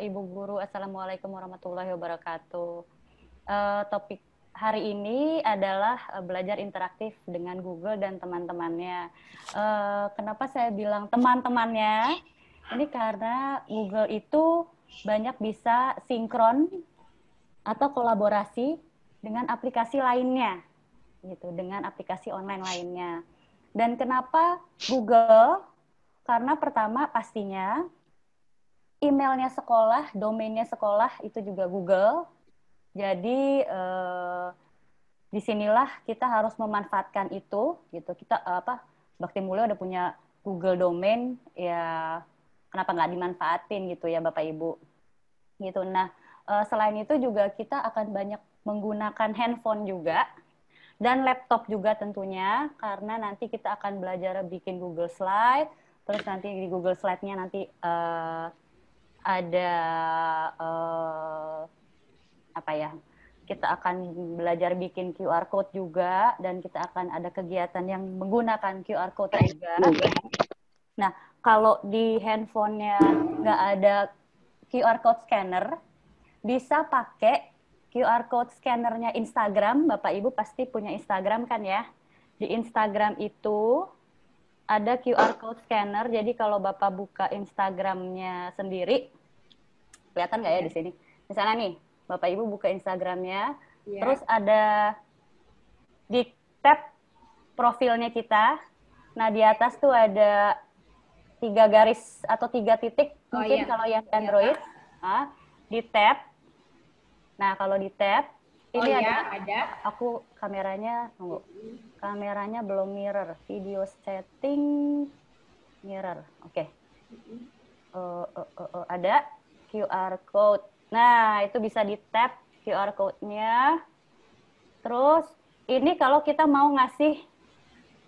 Bapak Ibu Guru. Assalamualaikum warahmatullahi wabarakatuh. Topik hari ini adalah belajar interaktif dengan Google dan teman-temannya. Kenapa saya bilang teman-temannya? Ini karena Google itu banyak bisa sinkron atau kolaborasi dengan aplikasi lainnya, gitu, dengan aplikasi online lainnya. Dan kenapa Google? Karena pertama pastinya emailnya sekolah, domainnya sekolah itu juga Google. Jadi disinilah kita harus memanfaatkan itu, gitu. Kita Bakti Mulia udah punya Google domain, ya kenapa nggak dimanfaatin gitu ya Bapak Ibu, gitu. Nah selain itu juga kita akan banyak menggunakan handphone juga dan laptop juga tentunya, karena nanti kita akan belajar bikin Google Slide, terus nanti di Google Slide-nya nanti ada kita akan belajar bikin QR code juga, dan kita akan ada kegiatan yang menggunakan QR code juga. Nah, kalau di handphonenya nggak ada QR code scanner, bisa pakai QR code scannernya Instagram. Bapak Ibu pasti punya Instagram kan ya? Di Instagram itu ada QR code scanner. Jadi kalau Bapak buka Instagramnya sendiri, kelihatan nggak ya di sini? Misalnya nih, Bapak Ibu buka Instagramnya, terus ada di tab profilnya kita. Nah, di atas tuh ada 3 garis atau 3 titik, mungkin kalau yang Android. Nah, di tab. Nah, kalau di tab, ini ada. Aku kameranya, tunggu. Kameranya belum mirror. Video setting, mirror. Oke. Ada QR code. Nah, itu bisa di tap QR code-nya. Terus, ini kalau kita mau ngasih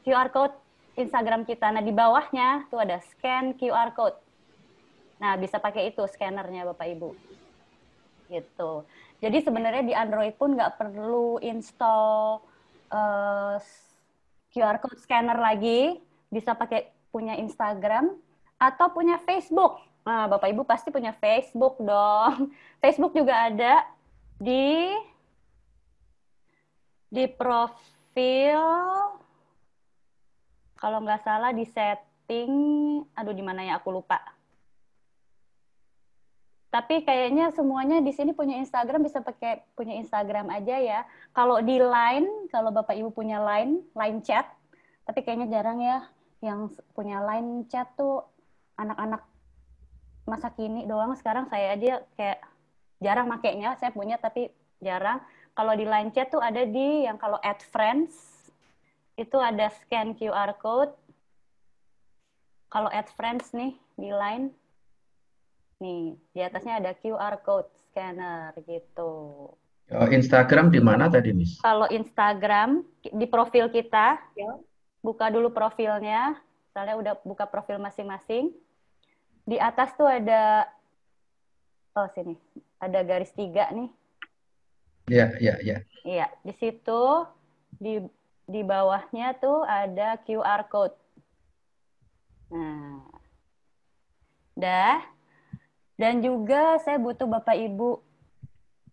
QR code Instagram kita. Nah, di bawahnya tuh ada scan QR code. Nah, bisa pakai itu scannernya Bapak Ibu. Gitu. Jadi sebenarnya di Android pun nggak perlu install QR code scanner lagi. Bisa pakai punya Instagram atau punya Facebook. Nah, Bapak Ibu pasti punya Facebook dong. Facebook juga ada di profil, kalau nggak salah di setting, aduh di mana ya aku lupa. Tapi kayaknya semuanya di sini punya Instagram, bisa pakai punya Instagram aja ya. Kalau di Line, kalau Bapak Ibu punya Line chat, tapi kayaknya jarang ya yang punya Line chat tuh anak-anak masa kini doang. Sekarang saya aja kayak jarang makainya, saya punya tapi jarang. Kalau di Line chat tuh ada di yang kalau add friends, itu ada scan QR code. Kalau add friends nih di Line, nih, di atasnya ada QR code scanner gitu. Instagram di mana tadi, Miss? Kalau Instagram, di profil kita, buka dulu profilnya. Misalnya udah buka profil masing-masing. Di atas tuh ada, oh sini, ada garis 3 nih. Ya, ya, ya. Iya, di situ, di bawahnya tuh ada QR code. Nah, dah. Dan juga saya butuh Bapak Ibu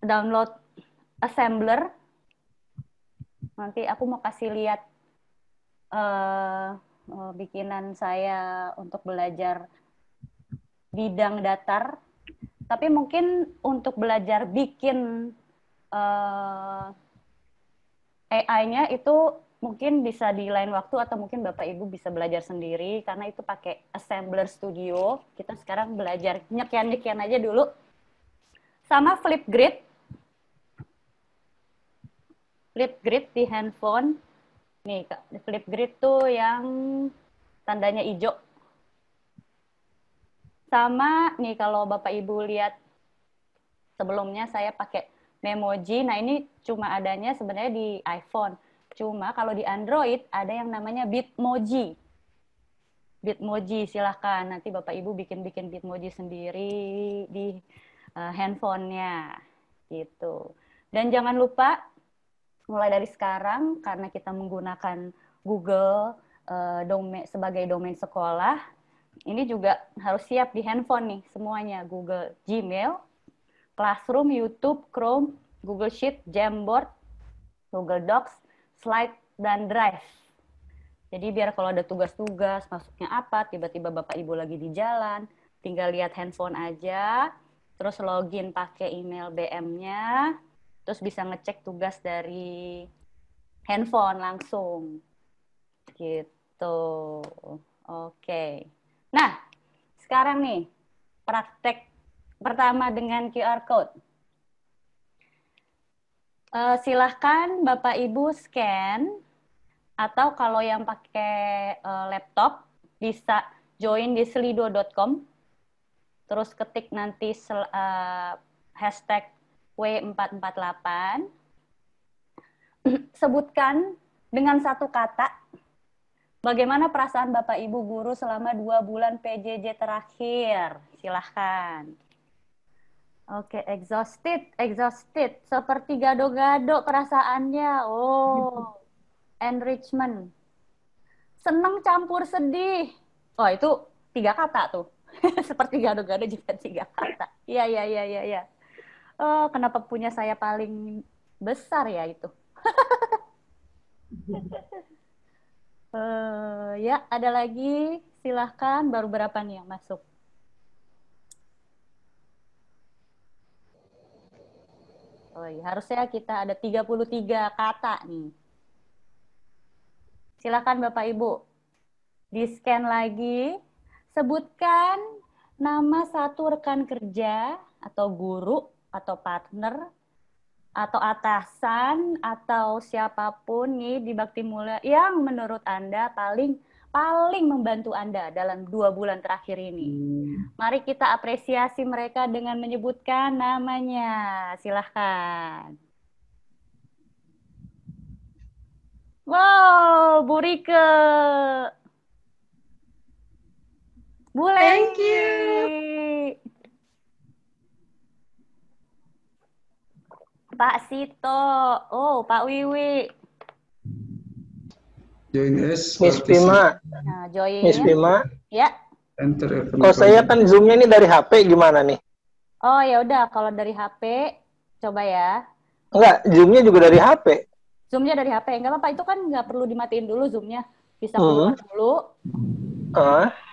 download Assembler. Nanti aku mau kasih lihat bikinan saya untuk belajar bidang datar. Tapi mungkin untuk belajar bikin AI-nya itu mungkin bisa di lain waktu, atau mungkin Bapak Ibu bisa belajar sendiri karena itu pakai Assembler Studio. Kita sekarang belajar nyekian-nyekian aja dulu. Sama Flipgrid. Flipgrid di handphone. Nih, Flipgrid tuh yang tandanya hijau. Sama nih kalau Bapak Ibu lihat sebelumnya saya pakai Memoji. Nah, ini cuma adanya sebenarnya di iPhone. Cuma kalau di Android ada yang namanya Bitmoji. Bitmoji silahkan. Nanti Bapak Ibu bikin-bikin Bitmoji sendiri di handphonenya. Gitu. Dan jangan lupa, mulai dari sekarang, karena kita menggunakan Google sebagai domain sekolah, ini juga harus siap di handphone nih semuanya. Google Gmail, Classroom, YouTube, Chrome, Google Sheet, Jamboard, Google Docs, Slide, dan Drive. Jadi biar kalau ada tugas-tugas, masuknya apa, tiba-tiba Bapak Ibu lagi di jalan, tinggal lihat handphone aja, terus login pakai email BM-nya, terus bisa ngecek tugas dari handphone langsung. Gitu. Oke. Nah, sekarang nih, praktek pertama dengan QR Code. Silahkan Bapak Ibu scan, atau kalau yang pakai laptop bisa join di slido.com, terus ketik nanti hashtag W448, sebutkan dengan satu kata bagaimana perasaan Bapak Ibu guru selama 2 bulan PJJ terakhir. Silahkan. Oke, exhausted, seperti gado-gado perasaannya. Oh, enrichment. Senang campur sedih. Oh, itu 3 kata tuh. Seperti gado-gado juga 3 kata. Iya. Oh, kenapa punya saya paling besar ya itu? Ya, ada lagi. Silahkan, baru berapa nih yang masuk? Oh, iya. Harusnya kita ada 33 kata nih. Silakan Bapak Ibu, di-scan lagi, sebutkan nama satu rekan kerja, atau guru, atau partner, atau atasan, atau siapapun nih di Bakti Mulia yang menurut Anda paling membantu Anda dalam 2 bulan terakhir ini. Mari kita apresiasi mereka dengan menyebutkan namanya. Silahkan. Wow, Bu Rike. Bu Leni. Thank you. Pak Sito. Oh, Pak Wiwi. Join as Miss Bima. Nah, join. Miss Bima. Ya. Enter Kalau saya kan zoomnya ini dari HP gimana nih? Oh, ya udah, kalau dari HP coba ya. Enggak, zoomnya juga dari HP. Zoomnya dari HP, enggak apa-apa, itu kan nggak perlu dimatiin dulu zoomnya. Bisa keluar dulu.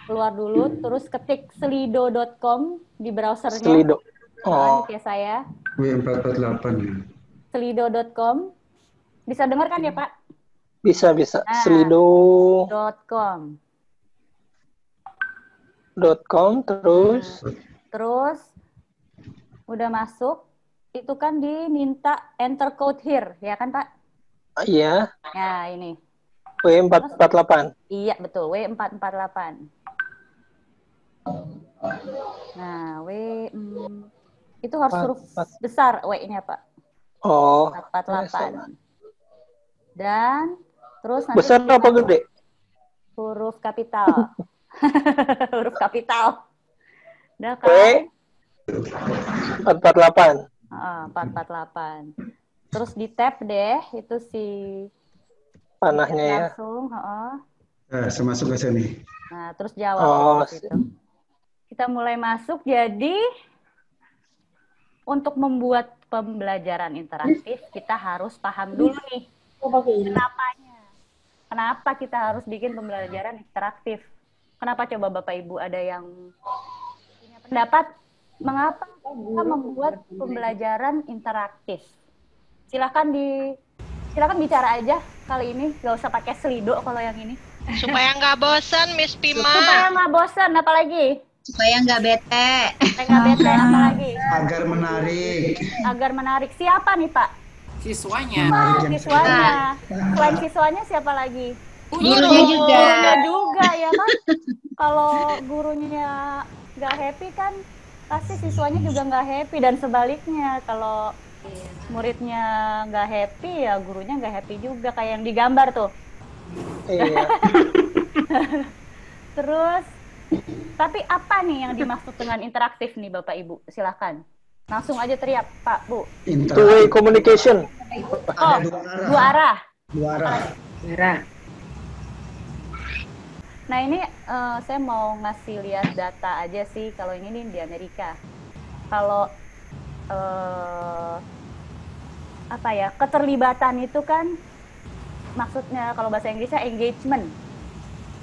Keluar dulu, terus ketik slido.com di browsernya. Slido. Oh. Kayak saya. W448 ya. Slido.com. Bisa dengar kan ya, Pak? Bisa. Nah, Slido.com terus. Terus udah masuk, itu kan diminta enter code here, ya kan Pak? Iya. Ya, ini. W448. Iya, betul. W448. Nah, itu harus huruf besar W-nya, Pak. Oh. 448. Dan terus nanti besar apa gede? huruf kapital. Huruf kapital. Udah kan? W 448. 448. Terus di tab deh, itu si panahnya ya. langsung, Saya masuk ke sini. Nah, terus jawab gitu. sip. Kita mulai masuk, jadi untuk membuat pembelajaran interaktif, kita harus paham dulu nih, kenapanya. Kenapa kita harus bikin pembelajaran interaktif? Kenapa coba Bapak Ibu ada yang punya pendapat? Mengapa kita membuat pembelajaran interaktif? Silakan bicara aja kali ini, nggak usah pakai Slido kalau yang ini. Supaya nggak bosan, Miss Pima. Supaya nggak bosan, apalagi? Supaya nggak bete. Apalagi? Agar menarik. Siapa nih, Pak? Siswanya. Siswanya. Selain siswanya siapa lagi? Gurunya juga. Gurunya juga ya kan? Kalau gurunya nggak happy kan pasti siswanya juga nggak happy, dan sebaliknya kalau muridnya nggak happy ya gurunya nggak happy juga, kayak yang digambar tuh. Iya. Terus tapi apa nih yang dimaksud dengan interaktif nih Bapak Ibu? Silakan. Langsung aja teriak, Pak, Bu. Two-way communication. Oh, dua arah. Nah ini saya mau ngasih lihat data aja sih. Kalau ini nih di Amerika. Kalau apa ya, keterlibatan itu kan maksudnya kalau bahasa Inggrisnya engagement.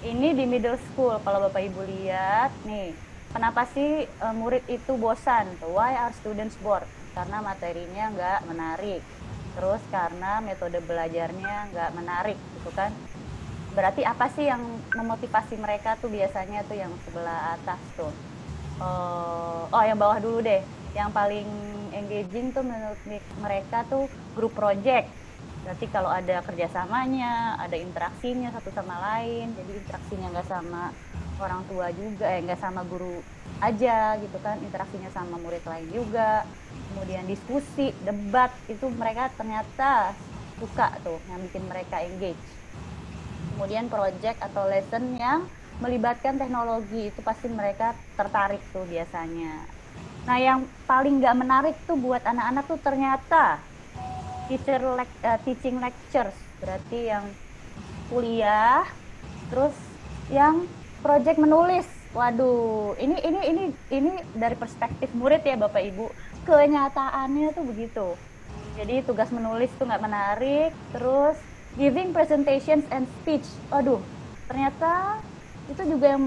Ini di middle school, kalau Bapak Ibu lihat nih, kenapa sih murid itu bosan? Why are students bored? Karena materinya nggak menarik. Terus karena metode belajarnya nggak menarik, gitu kan? Berarti apa sih yang memotivasi mereka tuh biasanya tuh yang sebelah atas tuh? Yang bawah dulu deh. Yang paling engaging tuh menurut mereka tuh group project. Berarti kalau ada kerjasamanya, ada interaksinya satu sama lain, jadi interaksinya nggak sama orang tua juga, nggak sama guru aja gitu kan, interaksinya sama murid lain juga. Kemudian diskusi, debat, itu mereka ternyata suka tuh, yang bikin mereka engage. Kemudian project atau lesson yang melibatkan teknologi, itu pasti mereka tertarik tuh biasanya. Nah yang paling nggak menarik tuh buat anak-anak tuh ternyata teaching lectures, berarti yang kuliah, terus yang project menulis. Waduh, ini dari perspektif murid ya Bapak Ibu. Kenyataannya tuh begitu. Jadi tugas menulis tuh nggak menarik, terus giving presentations and speech. Waduh, ternyata itu juga yang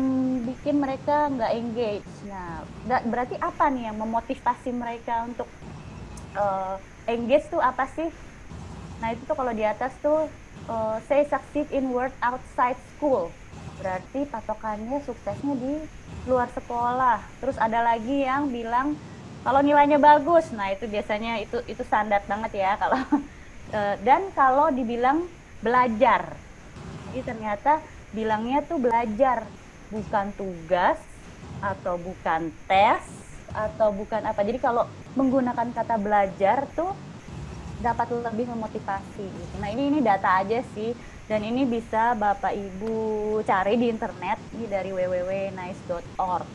bikin mereka nggak engage. Nah, berarti apa nih yang memotivasi mereka untuk engage tuh apa sih? Nah itu tuh kalau di atas tuh say succeed in work outside school, berarti patokannya suksesnya di luar sekolah. Terus ada lagi yang bilang kalau nilainya bagus, nah itu biasanya itu standar banget ya kalau dan kalau dibilang belajar, jadi ternyata bilangnya tuh belajar, bukan tugas atau bukan tes atau bukan apa. Jadi kalau menggunakan kata belajar tuh dapat lebih memotivasi gitu. Nah ini data aja sih, dan ini bisa Bapak Ibu cari di internet, ini dari www.nice.org.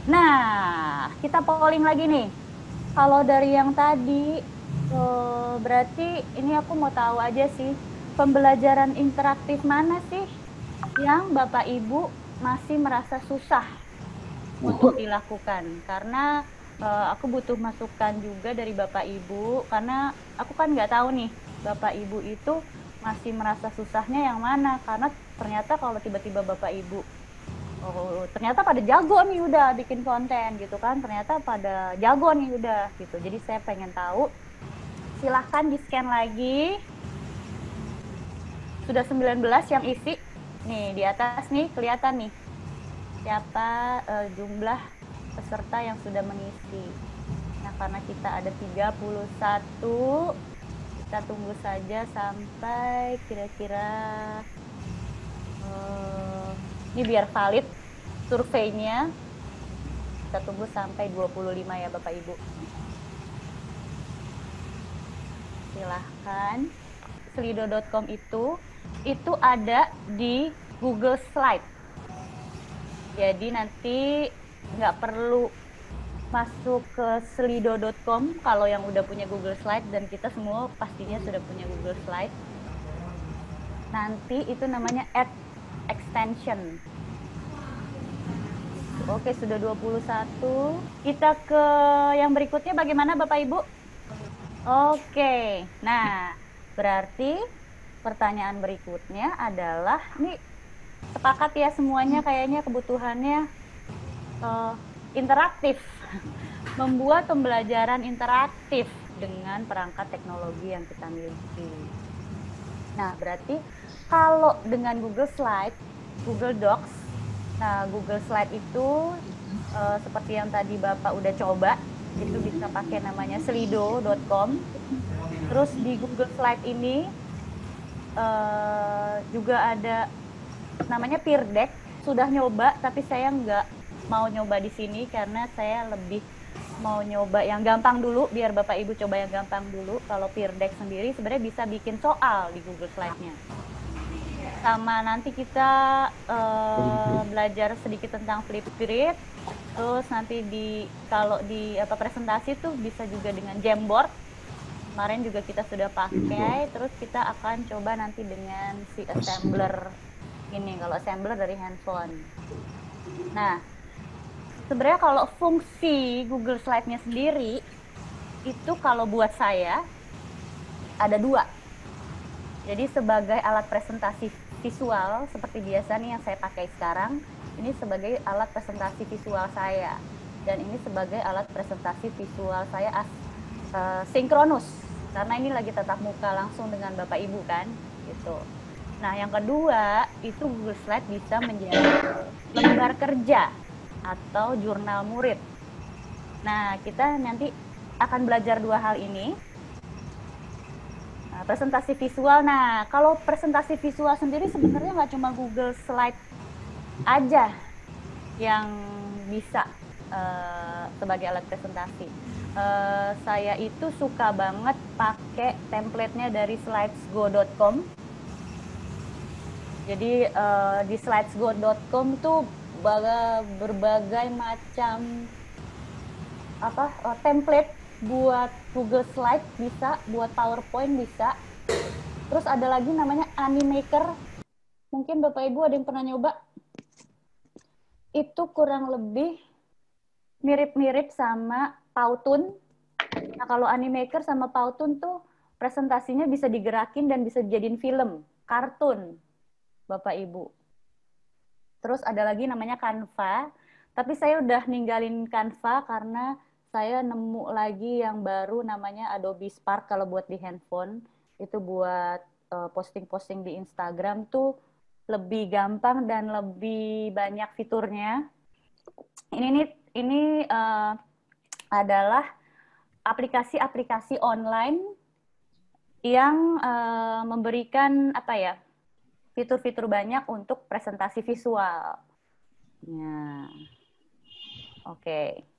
Nah kita polling lagi nih. Kalau dari yang tadi berarti ini aku mau tahu aja sih, pembelajaran interaktif mana sih yang Bapak Ibu masih merasa susah untuk dilakukan? Karena aku butuh masukan juga dari Bapak Ibu, karena aku kan nggak tahu nih Bapak Ibu itu masih merasa susahnya yang mana. Karena ternyata kalau tiba-tiba Bapak Ibu ternyata pada jago nih udah bikin konten gitu kan, ternyata pada jago nih udah gitu. Jadi saya pengen tahu, silahkan di scan lagi. Sudah 19 yang isi nih, di atas nih kelihatan nih siapa jumlah peserta yang sudah mengisi. Nah karena kita ada 31, kita tunggu saja sampai kira-kira ini biar valid surveinya, kita tunggu sampai 25 ya Bapak Ibu. Silahkan. Slido.com itu ada di Google Slide. Jadi nanti nggak perlu masuk ke slido.com kalau yang udah punya Google Slide, dan kita semua pastinya sudah punya Google Slide. Nanti itu namanya add extension. Oke, sudah 21. Kita ke yang berikutnya bagaimana Bapak Ibu? Oke, nah berarti pertanyaan berikutnya adalah, ini sepakat ya semuanya kayaknya kebutuhannya interaktif. Membuat pembelajaran interaktif dengan perangkat teknologi yang kita miliki. Nah, berarti kalau dengan Google Slide, Google Docs, nah Google Slide itu seperti yang tadi Bapak udah coba, itu bisa pakai namanya slido.com. Terus di Google Slide ini juga ada namanya Peer Deck. Sudah nyoba, tapi saya nggak mau nyoba di sini karena saya lebih mau nyoba yang gampang dulu, biar Bapak Ibu coba yang gampang dulu. Kalau Peer Deck sendiri sebenarnya bisa bikin soal di Google Slide-nya. Sama nanti kita belajar sedikit tentang Flipgrid. Terus nanti kalau di presentasi tuh bisa juga dengan Jamboard. Kemarin juga kita sudah pakai. Terus kita akan coba nanti dengan si assembler Ini kalau assembler dari handphone. Nah, sebenarnya kalau fungsi Google Slide-nya sendiri, itu kalau buat saya, ada 2. Jadi sebagai alat presentasi visual, seperti biasa nih yang saya pakai sekarang, ini sebagai alat presentasi visual saya. Dan ini sebagai alat presentasi visual saya sinkronus. Karena ini lagi tatap muka langsung dengan Bapak Ibu kan, gitu. Nah, yang kedua, itu Google Slide bisa menjadi lembar kerja atau jurnal murid. Nah, kita nanti akan belajar 2 hal ini. Nah, presentasi visual. Nah, kalau presentasi visual sendiri sebenarnya nggak cuma Google Slide aja yang bisa sebagai alat presentasi. Saya itu suka banget pakai template-nya dari slidesgo.com. Jadi di slidesgo.com tuh berbagai macam template buat Google Slide bisa, buat PowerPoint bisa. Terus ada lagi namanya Animaker. Mungkin Bapak Ibu ada yang pernah nyoba? Itu kurang lebih mirip-mirip sama Powtoon. Nah, kalau Animaker sama Powtoon tuh presentasinya bisa digerakin dan bisa dijadiin film, kartun. Bapak Ibu. Terus ada lagi namanya Canva, tapi saya udah ninggalin Canva karena saya nemu lagi yang baru namanya Adobe Spark kalau buat di handphone. Itu buat posting-posting di Instagram tuh lebih gampang dan lebih banyak fiturnya. Ini adalah aplikasi-aplikasi online yang memberikan fitur-fitur banyak untuk presentasi visual. Nah, oke.